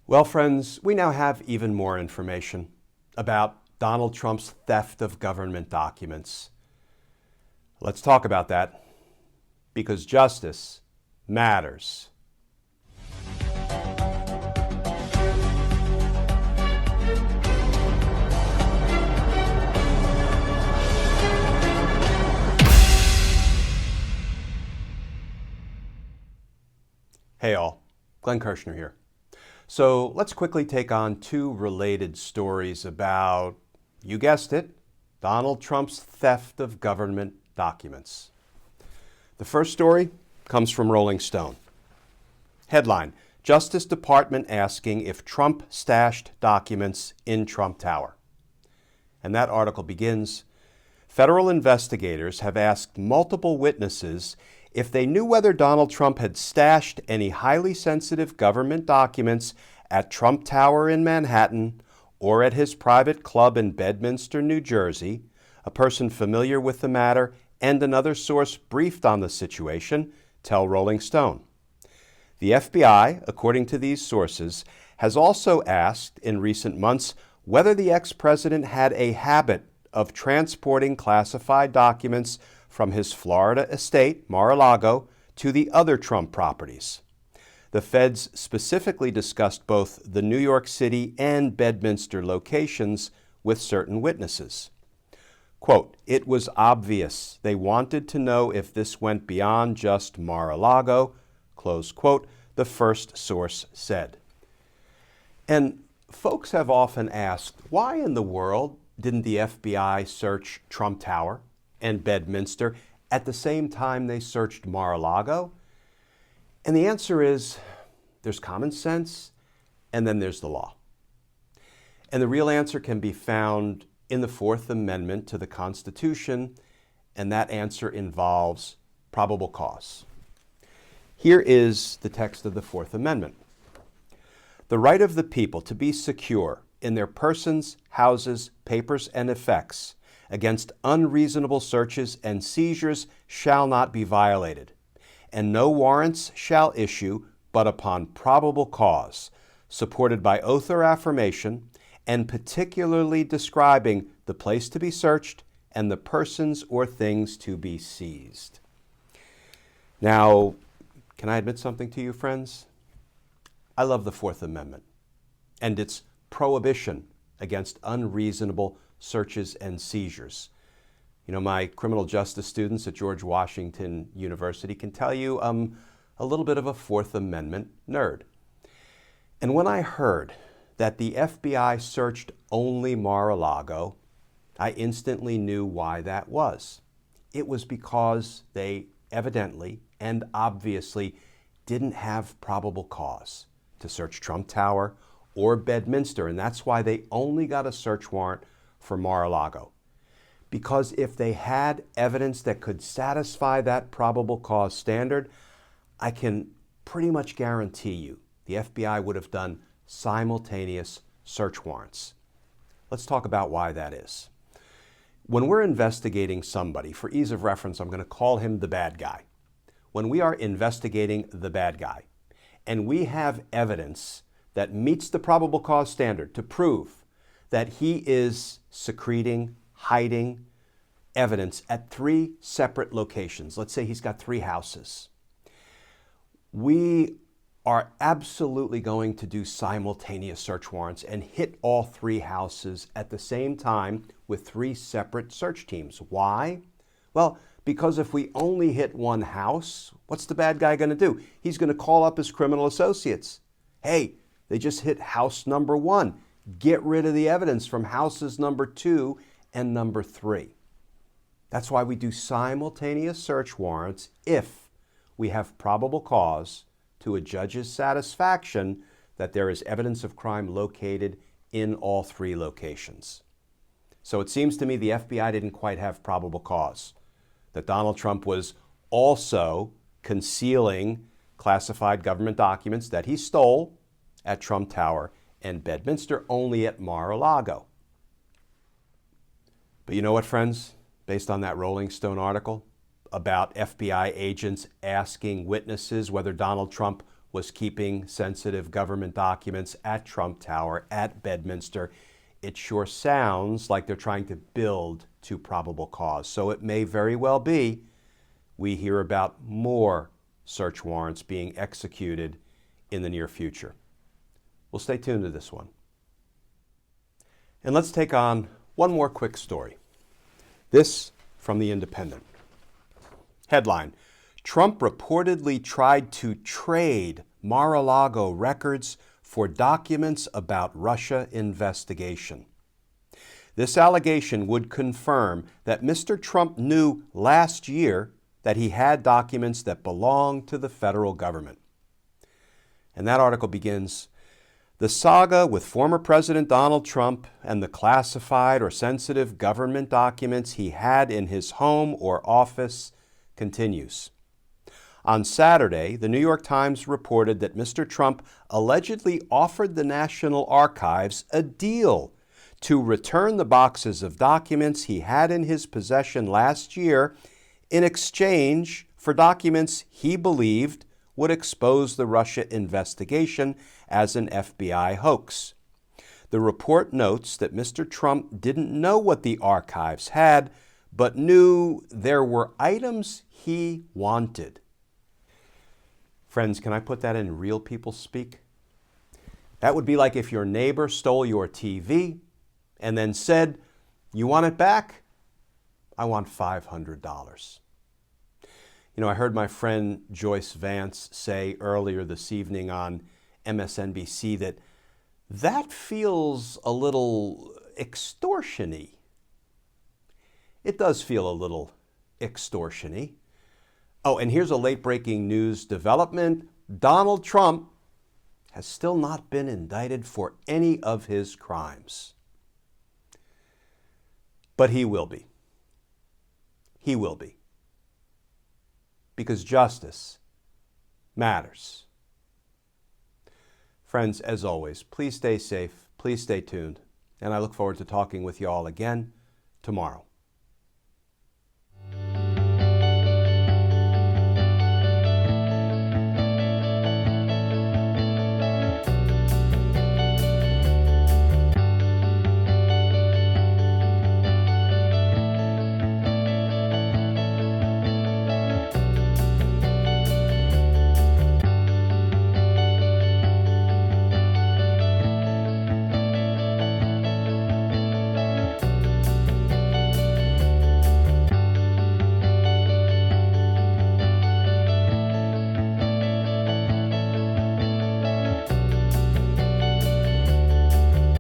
Well, friends, we now have even more information about Donald Trump's theft of government documents. Let's talk about that, because justice matters. Hey all, Glenn Kirshner here. So let's quickly take on two related stories about, you guessed it, Donald Trump's theft of government documents. The first story comes from Rolling Stone. Headline: Justice Department asking if Trump stashed documents in Trump Tower. And that article begins, federal investigators have asked multiple witnesses if they knew whether Donald Trump had stashed any highly sensitive government documents at Trump Tower in Manhattan or at his private club in Bedminster, New Jersey. A person familiar with the matter and another source briefed on the situation tell Rolling Stone. The FBI, according to these sources, has also asked in recent months whether the ex-president had a habit of transporting classified documents from his Florida estate, Mar-a-Lago, to the other Trump properties. The feds specifically discussed both the New York City and Bedminster locations with certain witnesses. Quote, "It was obvious they wanted to know if this went beyond just Mar-a-Lago," close quote, the first source said. And folks have often asked, why in the world didn't the FBI search Trump Tower and Bedminster at the same time they searched Mar-a-Lago? And the answer is, there's common sense, and then there's the law. And the real answer can be found in the Fourth Amendment to the Constitution, and that answer involves probable cause. Here is the text of the Fourth Amendment. The right of the people to be secure in their persons, houses, papers, and effects against unreasonable searches and seizures shall not be violated, and no warrants shall issue but upon probable cause, supported by oath or affirmation, and particularly describing the place to be searched and the persons or things to be seized. Now, can I admit something to you, friends? I love the Fourth Amendment and its prohibition against unreasonable searches and seizures. You know, my criminal justice students at George Washington University can tell you I'm a little bit of a Fourth Amendment nerd. And when I heard that the FBI searched only Mar-a-Lago, I instantly knew why that was. It was because they evidently and obviously didn't have probable cause to search Trump Tower or Bedminster, and that's why they only got a search warrant for Mar-a-Lago. Because if they had evidence that could satisfy that probable cause standard, I can pretty much guarantee you the FBI would have done simultaneous search warrants. Let's talk about why that is. When we're investigating somebody, for ease of reference, I'm going to call him the bad guy. When we are investigating the bad guy, and we have evidence that meets the probable cause standard to prove that he is secreting, hiding evidence at three separate locations. Let's say he's got three houses. We are absolutely going to do simultaneous search warrants and hit all three houses at the same time with three separate search teams. Why? Well, because if we only hit one house, what's the bad guy going to do? He's going to call up his criminal associates. Hey, they just hit house number 1. Get rid of the evidence from houses number 2 and number 3. That's why we do simultaneous search warrants if we have probable cause to a judge's satisfaction that there is evidence of crime located in all three locations. So it seems to me the FBI didn't quite have probable cause, that Donald Trump was also concealing classified government documents that he stole at Trump Tower and Bedminster, only at Mar-a-Lago. But you know what, friends? Based on that Rolling Stone article about FBI agents asking witnesses whether Donald Trump was keeping sensitive government documents at Trump Tower, at Bedminster. It sure sounds like they're trying to build to probable cause. So it may very well be we hear about more search warrants being executed in the near future. We'll stay tuned to this one. And let's take on one more quick story. This from The Independent. Headline: Trump reportedly tried to trade Mar-a-Lago records for documents about Russia investigation. This allegation would confirm that Mr. Trump knew last year that he had documents that belonged to the federal government. And that article begins, "The saga with former President Donald Trump and the classified or sensitive government documents he had in his home or office continues." On Saturday, the New York Times reported that Mr. Trump allegedly offered the National Archives a deal to return the boxes of documents he had in his possession last year in exchange for documents he believed would expose the Russia investigation as an FBI hoax. The report notes that Mr. Trump didn't know what the archives had, but knew there were items he wanted. Friends, can I put that in real people speak? That would be like if your neighbor stole your TV and then said, "You want it back? I want $500. I heard my friend Joyce Vance say earlier this evening on MSNBC that feels a little extortion-y. It does feel a little extortion-y. Oh, and here's a late-breaking news development. Donald Trump has still not been indicted for any of his crimes. But he will be. He will be. Because justice matters. Friends, as always, please stay safe, please stay tuned, and I look forward to talking with you all again tomorrow.